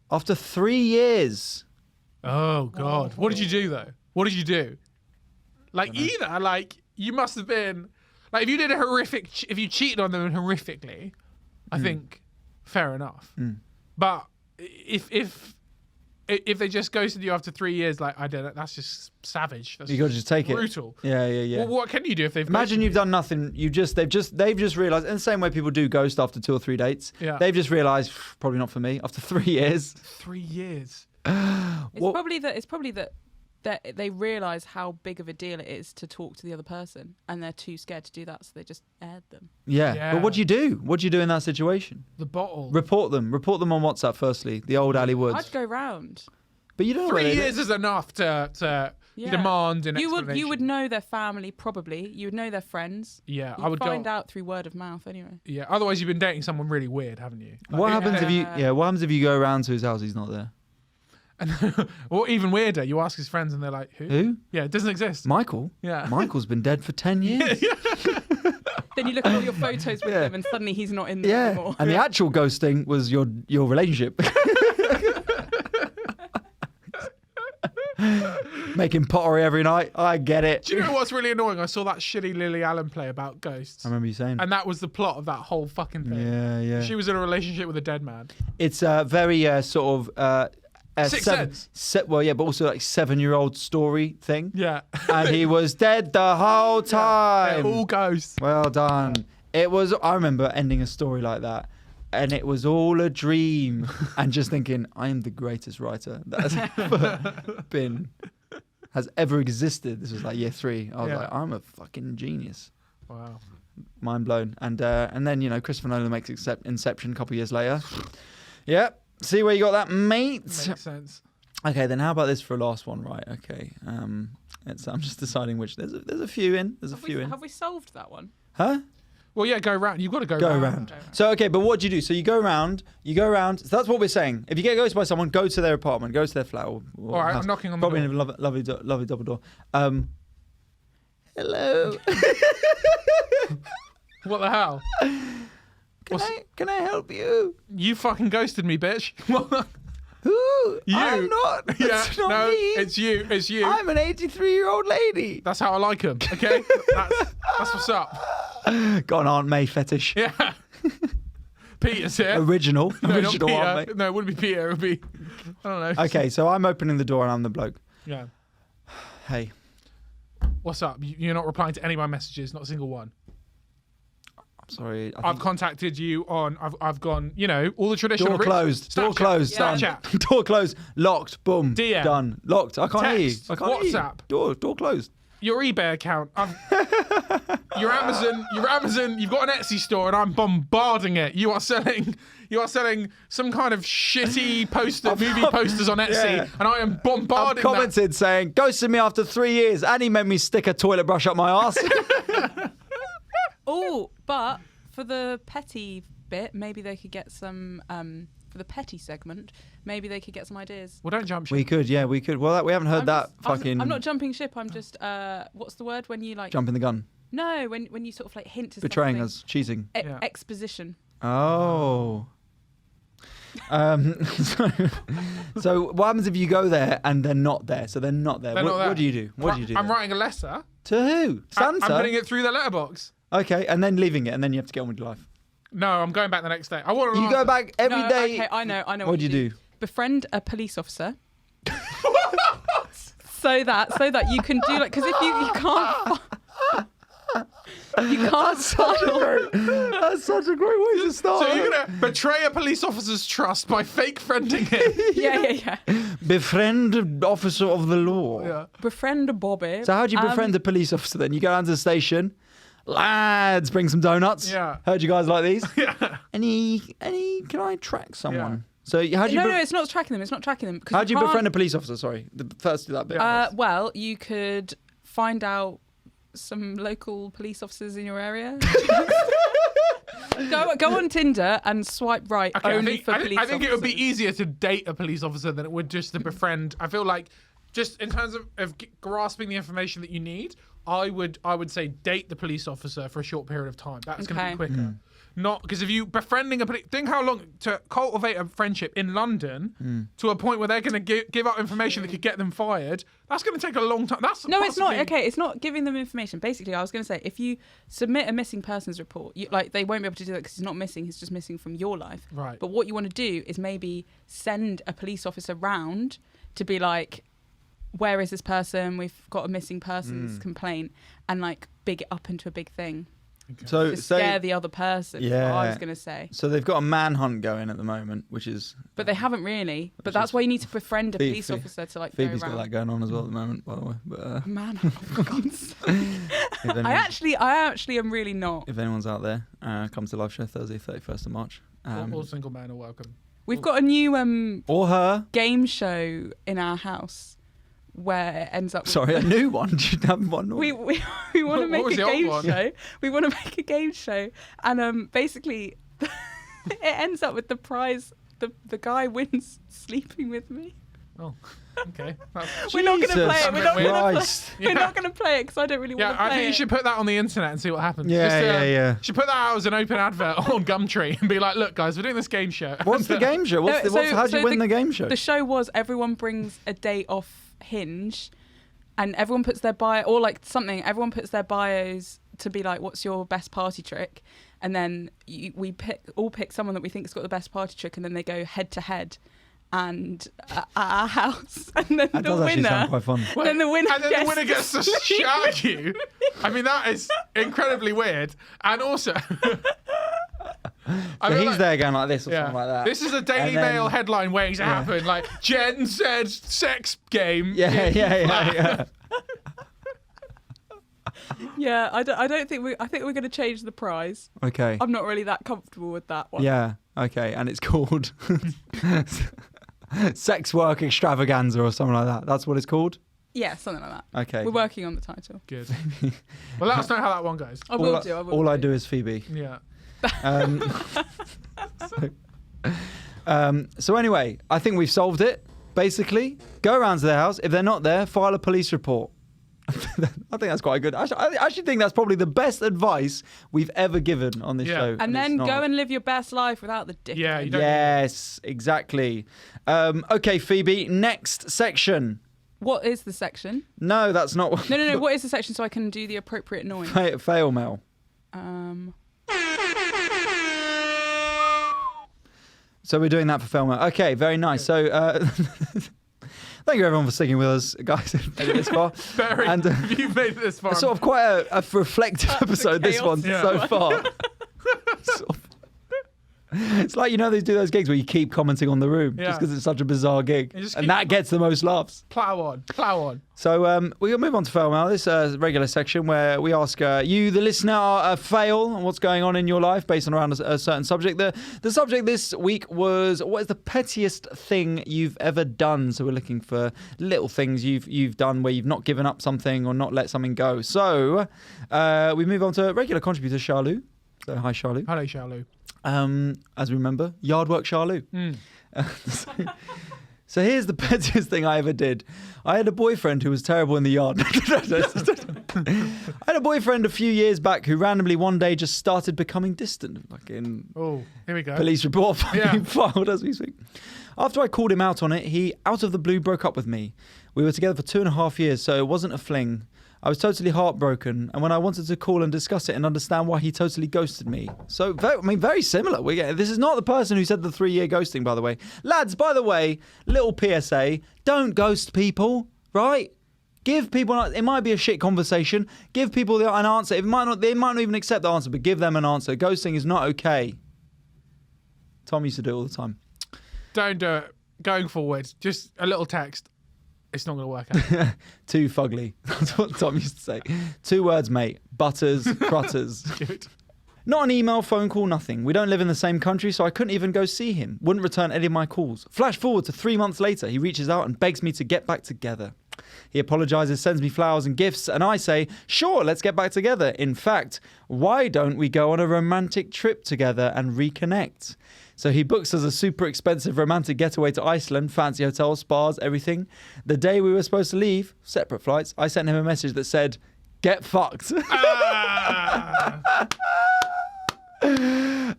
after 3 years. Oh, God. What did you do, though? What did you do? Like, you must have been... Like, if you did if you cheated on them horrifically, I think, fair enough. But if they just ghosted you after 3 years, like, I don't know, that's just savage. That's you got to just take brutal. it. Yeah. Well, what can you do if they've imagine you've done nothing? They've just realised, in the same way people do ghost after 2 or 3 dates. Yeah. They've just realised probably not for me after 3 years. 3 years. It's probably that they realise how big of a deal it is to talk to the other person, and they're too scared to do that, so they just aired them. Yeah. But what do you do? What do you do in that situation? The bottle. Report them on WhatsApp. Firstly, the old Ali Woods. I'd go round. But you don't know 3 years is enough to demand an explanation. You would know their family, probably. You would know their friends. Yeah, I would find out through word of mouth anyway. Yeah, otherwise you've been dating someone really weird, haven't you? Like, what happens if you go around to his house, he's not there? Or even weirder, you ask his friends and they're like, who? Yeah, it doesn't exist. Michael? Yeah. Michael's been dead for 10 years. Then you look at all your photos with him and suddenly he's not in there anymore. And the actual ghosting was your relationship. Making pottery every night. I get it. Do you know what's really annoying? I saw that shitty Lily Allen play about ghosts. I remember you saying. And that was the plot of that whole fucking thing. Yeah. She was in a relationship with a dead man. It's a very sort of... Sixth Sense. But also like 7-year-old story thing. Yeah. And he was dead the whole time. All ghosts. Well done. I remember ending a story like that. And it was all a dream. And just thinking, I am the greatest writer that has ever existed. This was like year 3. I was like, I'm a fucking genius. Wow. Mind blown. And then, Christopher Nolan makes Inception a couple of years later. Yep. See where you got that, mate? Makes sense. Okay, then how about this for a last one, right? Okay. I'm just deciding which. There's a few in. Have we solved that one? Huh? Well, yeah, go round. You've got to go round. So, okay, but what do you do? So you go round. So that's what we're saying. If you get ghosted by someone, go to their apartment, go to their flat. Or all right, house. I'm knocking on the door. Probably in a lovely double door. Hello. What the hell? Can I help you? You fucking ghosted me, bitch. Who? You. I'm not. It's not me. It's you. I'm an 83-year-old lady. That's how I like them, okay? That's what's up. Got an Aunt May fetish. Yeah. Peter's here. Original not Peter. Aunt May. No, it wouldn't be Peter. It would be, I don't know. Okay, so I'm opening the door and I'm the bloke. Yeah. Hey. What's up? You're not replying to any of my messages, not a single one. Sorry. I've contacted you on. I've gone. All the traditional. Door closed. Door closed. Done. Snapchat. Door closed. Locked. Boom. DM. Done. Locked. I can't hear you. Text. WhatsApp. Door closed. your eBay account. Your Amazon. You've got an Etsy store, and I'm bombarding it. You are selling some kind of shitty movie posters on Etsy, and I am bombarding. I've commented saying, "Ghosted me after 3 years, and he made me stick a toilet brush up my arse." Oh, but for the petty bit, maybe they could get some. For the petty segment, maybe they could get some ideas. Well, don't jump ship. We could. Well, we haven't heard I'm not jumping ship. I'm just. What's the word when you like? Jumping the gun. No, when you sort of like hint to betraying something. us, cheating. Exposition. Oh. So what happens if you go there and they're not there? So they're not there. What do you do? I'm writing a letter. To who? Santa? I'm putting it through the letterbox. Okay, and then leaving it, and then you have to get on with your life. No, I'm going back the next day. You go back every day. Okay, I know. What do you do? Befriend a police officer. so that you can do like, because if you can't. You can't That's such a great way to start. So you're gonna betray a police officer's trust by fake friending him. Yeah. Befriend officer of the law. Yeah. Befriend Bobby. So how do you befriend a police officer then? You go down to the station. Lads, bring some donuts. Yeah. Heard you guys like these. Yeah. Any? Can I track someone? Yeah. So how do you? No, it's not tracking them. It's not tracking them. How do you befriend a police officer? Sorry, first do that bit. Well, you could find out some local police officers in your area. Go on Tinder and swipe right for police officers. I think it would be easier to date a police officer than it would just to befriend. I feel like just in terms of grasping the information that you need, I would say date the police officer for a short period of time. That's going to be quicker. Not because if you befriending think how long to cultivate a friendship in London to a point where they're going to give out information that could get them fired. That's going to take a long time. It's not. Okay, it's not giving them information. Basically, I was going to say if you submit a missing persons report, they won't be able to do that because he's not missing. He's just missing from your life. Right. But what you want to do is maybe send a police officer round to be like, where is this person? We've got a missing persons complaint, and like big it up into a big thing. Okay. So scare the other person. Yeah, what I was going to say. So they've got a manhunt going at the moment, which is. But they haven't really. But that's why you need to befriend a police officer to like. Phoebe's go around. got that going on as well at the moment, by the way. But, manhunt, for God's sake. I actually am really not. If anyone's out there, come to live show Thursday, 31st of March. All single men are welcome. We've got a new or her game show in our house. Where it ends up. Sorry, a new one. Do you have one? We want to make a game show. We want to make a game show, and basically, it ends up with the prize. The guy wins sleeping with me. Oh, okay. We're not going to play it. We're not going to play it because I don't really want to play it. I think you should put that on the internet and see what happens. Yeah. You should put that out as an open advert on Gumtree and be like, look, guys, we're doing this game show. What's the game show? How do you win the game show? The show was everyone brings a date off Hinge, and everyone puts their bio or like something. Everyone puts their bios to be like, "What's your best party trick?" And then we pick someone that we think has got the best party trick, and then they go head to head, and at our house, and then the winner. Sound quite fun. Then the winner gets to shout you. I mean, that is incredibly weird, and also. So he's there going like this or something like that. This is a Daily Mail headline waiting to happen. Like, Jen said sex game. Yeah. Yeah, I don't think I think we're going to change the prize. Okay. I'm not really that comfortable with that one. Yeah, okay. And it's called Sex Work Extravaganza or something like that. That's what it's called? Yeah, something like that. Okay. We're working on the title. Good. Well, let us know how that one goes. I will do. All I do is Phoebe. Yeah. So anyway, I think we've solved it. Basically, go around to their house. If they're not there, file a police report. I think that's quite good. I actually think that's probably the best advice we've ever given on this show. And then go and live your best life without the dick. Yeah. Yes, exactly. Okay, Phoebe. Next section. What is the section? No, that's not. No. What is the section so I can do the appropriate noise? Fail mail. So we're doing that for Fail Mail. Okay, very nice. So thank you everyone for sticking with us, guys. Made it this far. And you've made it this far. Sort of quite a reflective episode. This one so far. It's like, they do those gigs where you keep commenting on the room just because it's such a bizarre gig. And that gets the most laughs. Plow on. So we'll move on to FailMail, this regular section where we ask you, the listener, fail and what's going on in your life based on around a certain subject. The subject this week was, what is the pettiest thing you've ever done? So we're looking for little things you've done where you've not given up something or not let something go. So we move on to regular contributor Charlou. So hi, Charlou. Hello, Charlou. As we remember, yard work Charlou. So here's the pettiest thing I ever did. I had a boyfriend who was terrible in the yard. I had a boyfriend a few years back who randomly one day just started becoming distant. Oh, here we go. Police report being filed as we speak. After I called him out on it, he, out of the blue, broke up with me. We were together for 2.5 years, so it wasn't a fling. I was totally heartbroken, and when I wanted to call and discuss it and understand why he totally ghosted me. So, very similar. This is not the person who said the 3-year ghosting, by the way. Lads, by the way, little PSA, don't ghost people, right? Give people, it might be a shit conversation, give people an answer. They might not even accept the answer, but give them an answer. Ghosting is not okay. Tom used to do it all the time. Don't do it. Going forward, just a little text. It's not going to work out. Too fugly. That's what Tom used to say. 2 words, mate. Butters, crutters. Good. Not an email, phone call, nothing. We don't live in the same country, so I couldn't even go see him. Wouldn't return any of my calls. Flash forward to 3 months later. He reaches out and begs me to get back together. He apologises, sends me flowers and gifts, and I say, sure, let's get back together. In fact, why don't we go on a romantic trip together and reconnect? So he books us a super expensive romantic getaway to Iceland, fancy hotels, spas, everything. The day we were supposed to leave, separate flights, I sent him a message that said, get fucked.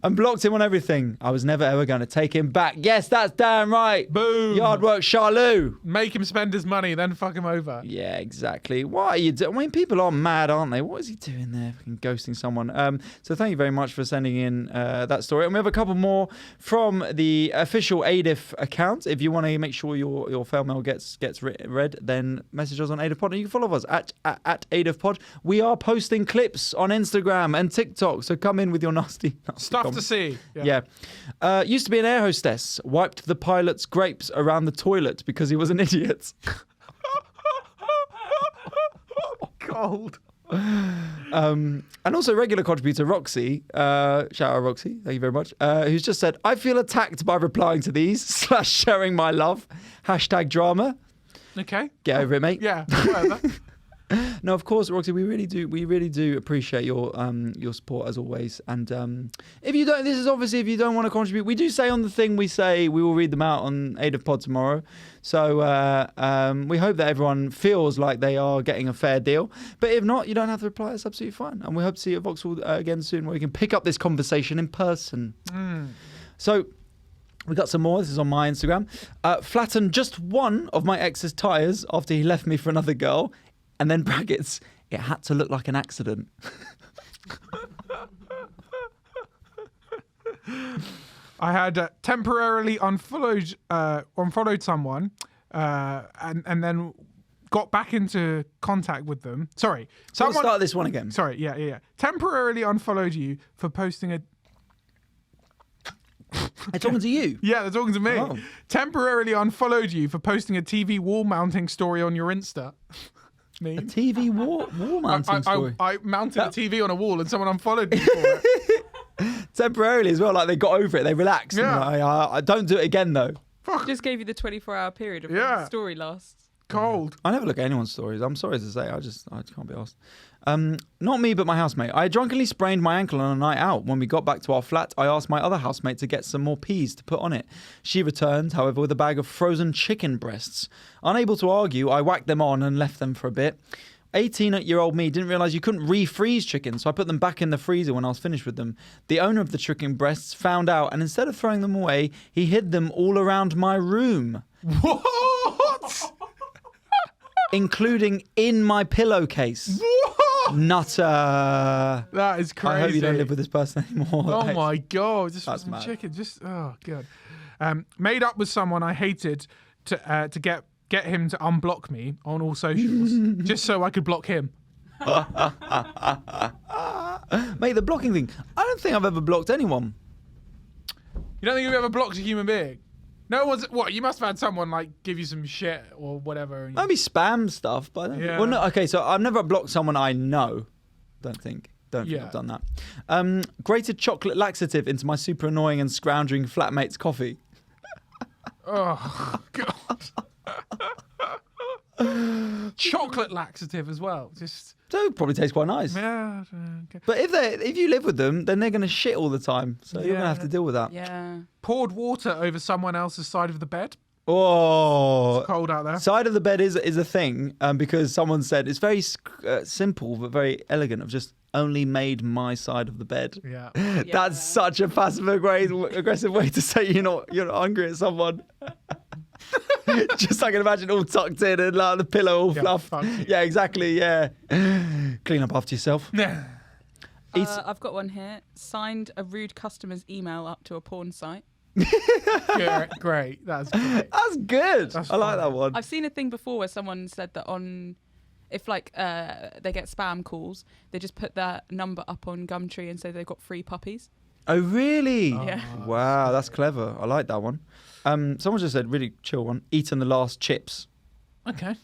And blocked him on everything. I was never ever going to take him back. Yes, that's damn right. Boom. Yard work, Charlou. Make him spend his money, then fuck him over. Yeah, exactly. What are you doing? I mean, people are mad, aren't they? What is he doing there? Fucking ghosting someone. So thank you very much for sending in that story. And we have a couple more from the official AIDIF account. If you want to make sure your fail mail gets read, then message us on AIDIF Pod. And you can follow us at AIDIF Pod. We are posting clips on Instagram and TikTok. So come in with your nasty stuff comments. To see. Yeah. Used to be an air hostess. Wiped the pilot's grapes around the toilet because he was an idiot. Cold. And also regular contributor Roxy, shout out Roxy, thank you very much, who's just said, I feel attacked by replying to these / sharing my love. #drama. Okay. Get over it, mate. Yeah, whatever. No, of course, Roxy, we really do appreciate your support as always. And if you don't want to contribute, we do say on the thing we will read them out on AIDIF Pod tomorrow. So we hope that everyone feels like they are getting a fair deal. But if not, you don't have to reply. It's absolutely fine. And we hope to see you at Vauxhall again soon, where we can pick up this conversation in person. So we got some more. This is on my Instagram. Flattened just one of my ex's tyres after he left me for another girl. And then brackets, it had to look like an accident. I had temporarily unfollowed someone and then got back into contact with them. Sorry. Let's start this one again. Sorry, yeah. Temporarily unfollowed you for posting a... They're talking to you? Yeah, they're talking to me. Oh. Temporarily unfollowed you for posting a TV wall mounting story on your Insta. A TV wall mounting story? I mounted a TV on a wall and someone unfollowed me for it. Temporarily as well, like they got over it, they relaxed. Yeah. I don't do it again though. Fuck. Just gave you the 24-hour period of when the story lasts. Cold. I never look at anyone's stories. I'm sorry to say, I can't be asked. Not me, but my housemate. I drunkenly sprained my ankle on a night out. When we got back to our flat, I asked my other housemate to get some more peas to put on it. She returned, however, with a bag of frozen chicken breasts. Unable to argue, I whacked them on and left them for a bit. 18-year-old me didn't realise you couldn't refreeze chicken, so I put them back in the freezer when I was finished with them. The owner of the chicken breasts found out, and instead of throwing them away, he hid them all around my room. What? Including in my pillowcase. What? Nutter. That is crazy. I hope you don't live with this person anymore. Oh my God. Just that's mad. Chicken. Oh God. Made up with someone I hated to get him to unblock me on all socials just so I could block him. Mate, the blocking thing. I don't think I've ever blocked anyone. You don't think you've ever blocked a human being? No one's. What? You must have had someone like give you some shit or whatever. And Maybe spam stuff, but well, no. Okay, so I've never blocked someone I know. Don't think I've done that. Grated chocolate laxative into my super annoying and scrounging flatmate's coffee. Oh God. Chocolate laxative as well. Just. So probably tastes quite nice. Yeah. Okay. But if you live with them, then they're going to shit all the time. So you're going to have to deal with that. Yeah. Poured water over someone else's side of the bed. Oh, it's cold out there. Side of the bed is a thing because someone said it's very simple but very elegant of just only made my side of the bed. Yeah. That's such a passive aggressive way to say you're not hungry at someone. Just I can imagine all tucked in and like the pillow all fluffed. Yeah, exactly. Yeah. Clean up after yourself. Yeah. I've got one here. Signed a rude customer's email up to a porn site. Great. That's great. That's good. I like that one. I've seen a thing before where someone said that if they get spam calls, they just put their number up on Gumtree and say they've got free puppies. Oh, really? Yeah. Wow, that's clever. I like that one. Someone just said, really chill one, eaten the last chips. Okay.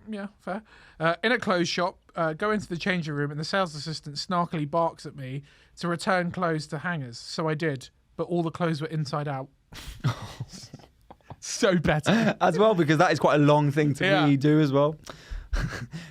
Yeah, fair. In a clothes shop, go into the changing room and the sales assistant snarkily barks at me to return clothes to hangers. So I did, but all the clothes were inside out. So better. As well, because that is quite a long thing to really do as well.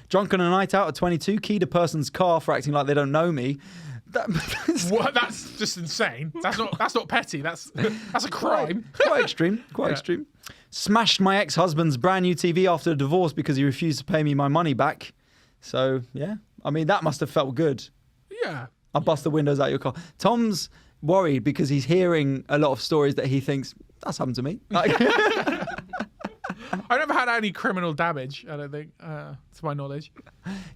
Drunk on a night out at 22, keyed a person's car for acting like they don't know me. That's just insane. That's not petty. That's a crime. Quite extreme. Extreme. Smashed my ex-husband's brand new TV after a divorce because he refused to pay me my money back. So yeah, I mean that must have felt good. Yeah. I'll bust the windows out of your car. Tom's worried because he's hearing a lot of stories that he thinks that's happened to me. I never had any criminal damage, I don't think, to my knowledge.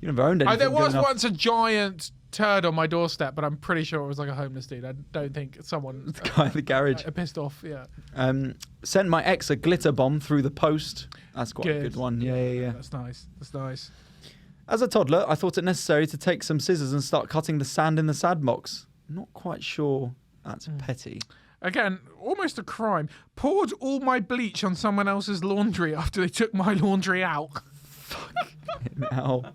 You never owned anything. There was once a giant turd on my doorstep, but I'm pretty sure it was like a homeless dude. I don't think someone... The guy in the garage. Pissed off, yeah. Sent my ex a glitter bomb through the post. That's quite a good one. Yeah. That's nice. As a toddler, I thought it necessary to take some scissors and start cutting the sand in the sandbox. Not quite sure that's petty. Again, almost a crime. Poured all my bleach on someone else's laundry after they took my laundry out. Fucking hell.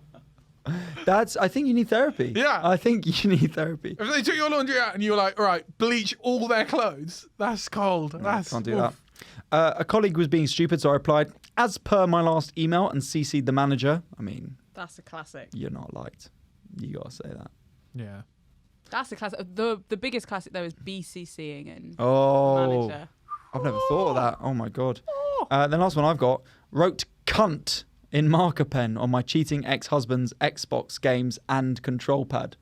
I think you need therapy. Yeah. I think you need therapy. If they took your laundry out and you were like, all right, bleach all their clothes, that's cold. Can't do that. A colleague was being stupid, so I replied, as per my last email, and CC'd the manager. I mean... That's a classic. You're not liked. You got to say that. Yeah. That's a classic. The biggest classic, though, is BCCing and manager. I've never thought of that. Oh, my God. The last one I've got, wrote cunt in marker pen on my cheating ex-husband's Xbox games and control pad.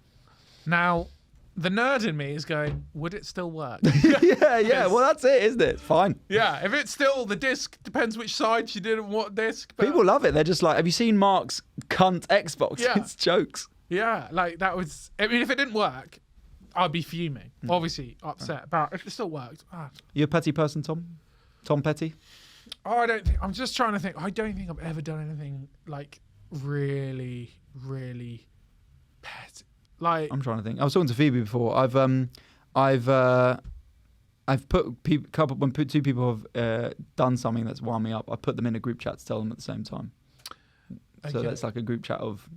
Now, the nerd in me is going, would it still work? Yeah. Well, that's it, isn't it? Fine. Yeah, if it's still the disc, depends which side she did and what disc. But... People love it. They're just like, have you seen Mark's cunt Xbox? Yeah. It's jokes. Yeah, like that was... I mean, if it didn't work, I'd be fuming. Obviously upset. But if it still worked... You a petty person, Tom? Tom Petty? Oh, I don't think... I'm just trying to think. I don't think I've ever done anything, like, really, really petty. Like... I'm trying to think. I was talking to Phoebe before. I've put when two people have done something that's wound me up, I put them in a group chat to tell them at the same time. Okay. So that's like a group chat of...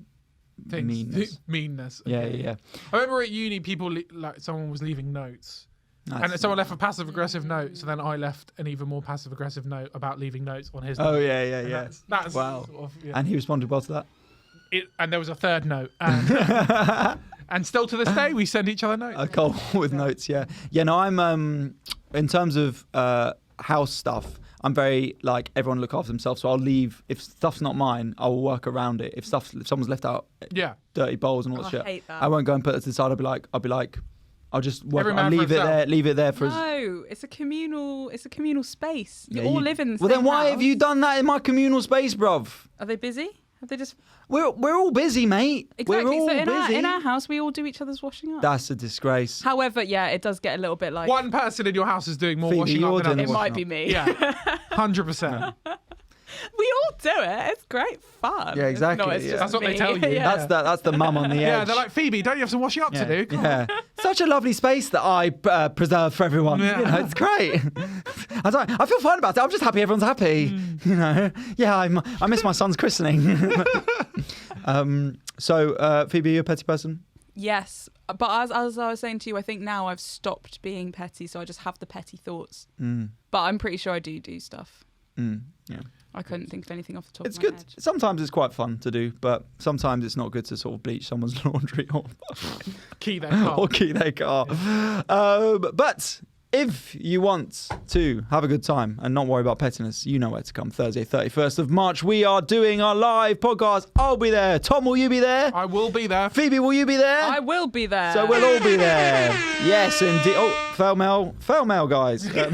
Meanness. Okay. Yeah. I remember at uni, someone was leaving notes. And someone left a passive-aggressive note, so then I left an even more passive-aggressive note about leaving notes on his note. Oh, yeah. That's wow. Sort of, yeah. And he responded well to that? And there was a third note. And, and still to this day, we send each other notes. A call with notes, yeah. Yeah, no, I'm, in terms of house stuff, I'm very, like, everyone look after themselves, so I'll leave. If stuff's not mine, I will work around it. If someone's left out dirty bowls and all that shit, hate that. I won't go and put it to the side. I'll be like, I'll just work. I'll leave it there for. No, it's a communal space. You all live in the same Well, then why house. have you done that in my communal space, bruv? Are they busy? Have they just? We're all busy, mate. Exactly. We're all so in our house, we all do each other's washing up. That's a disgrace. However, yeah, it does get a little bit like one person in your house is doing more Phoebe, washing up than others. It might be me. Yeah, 100%. We all do it. great fun. Yeah, exactly. No, it's just That's what me. they tell you. Yeah. That's the mum on the edge. Yeah, they're like, Phoebe, don't you have some washing up to do? Yeah. Such a lovely space that I preserve for everyone. Yeah. You know, it's great. I feel fine about it. I'm just happy everyone's happy. You know. Yeah, I miss my son's christening. So, Phoebe, are you a petty person? Yes, but as I was saying to you, I think now I've stopped being petty, so I just have the petty thoughts. But I'm pretty sure I do stuff. Yeah. I couldn't think of anything off the top It's of my good. head. Sometimes it's quite fun to do, but sometimes it's not good to sort of bleach someone's laundry or Key their car. or key their car. But if you want to have a good time and not worry about pettiness, you know where to come. Thursday, 31st of March, we are doing our live podcast. I'll be there. Tom, will you be there? I will be there. Phoebe, will you be there? I will be there. So we'll all be there. Yes, indeed. Oh, FailMail, guys. That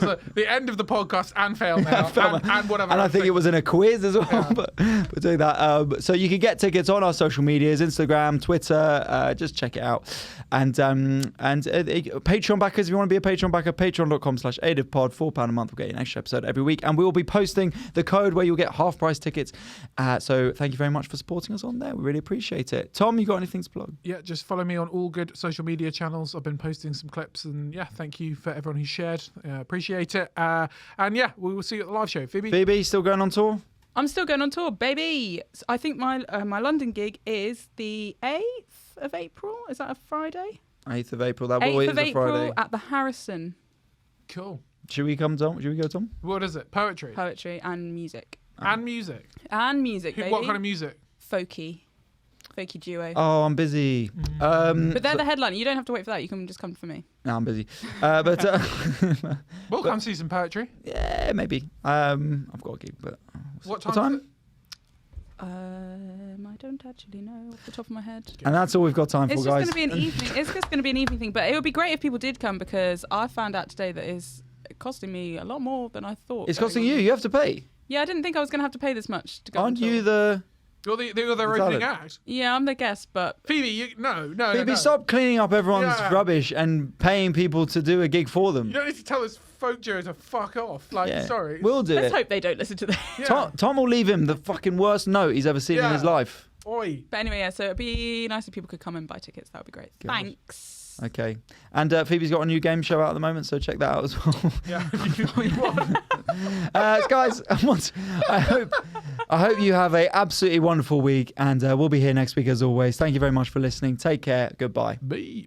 was the end of the podcast and FailMail and whatever. And I think it was in a quiz as well. Yeah. But we're doing that. So you can get tickets on our social medias, Instagram, Twitter. Just check it out. And Patreon backers, if you want to be a Patreon backer, patreon.com/AIDIFpod, £4 a month. We'll get you an extra episode every week. And we will be posting the code where you'll get half-price tickets. So thank you very much for supporting us on there. We really appreciate it. Tom, you got anything to plug? Yeah, just follow me on all good social media channels. I've been posting some clips, and yeah, thank you for everyone who shared. Appreciate it. And yeah, we will see you at the live show. Phoebe, still going on tour? I'm still going on tour, baby. I think my London gig is the 8th of April. Is that a Friday? 8th of April. That 8th always of is a April Friday. at the Harrison. Cool. Should we come, Tom? Should we go, Tom? What is it? Poetry? Poetry and music. And music? And music, baby. What kind of music? Folky duo. Oh, I'm busy. But they're the headliner. You don't have to wait for that. You can just come for me. No, I'm busy. But We'll come see some poetry. yeah, maybe. I've got a gig, but What what time? I don't actually know off the top of my head. And that's all we've got time for, It's guys. just going to be an evening. It's just going to be an evening thing. But it would be great if people did come, because I found out today that it's costing me a lot more than I thought. It's costing you. You have to pay. Yeah, I didn't think I was going to have to pay this much to go. Aren't on tour. you the... You're their Is that opening it? act. Yeah, I'm the guest, but Phoebe, no. Phoebe, no. stop cleaning up everyone's Yeah. rubbish and paying people to do a gig for them. You don't need to tell this folk duo to fuck off. Like, Yeah. sorry. We'll do let's it. hope they don't listen to this. Yeah. Tom will leave him the fucking worst note he's ever seen in Yeah. his life. Oi. But anyway, yeah, so it'd be nice if people could come and buy tickets. That would be great. God. Thanks. Okay. And Phoebe's got a new game show out at the moment, so check that out as well. Yeah. If you want. Guys, I hope you have a absolutely wonderful week, and we'll be here next week as always. Thank you very much for listening. Take care. Goodbye. Be.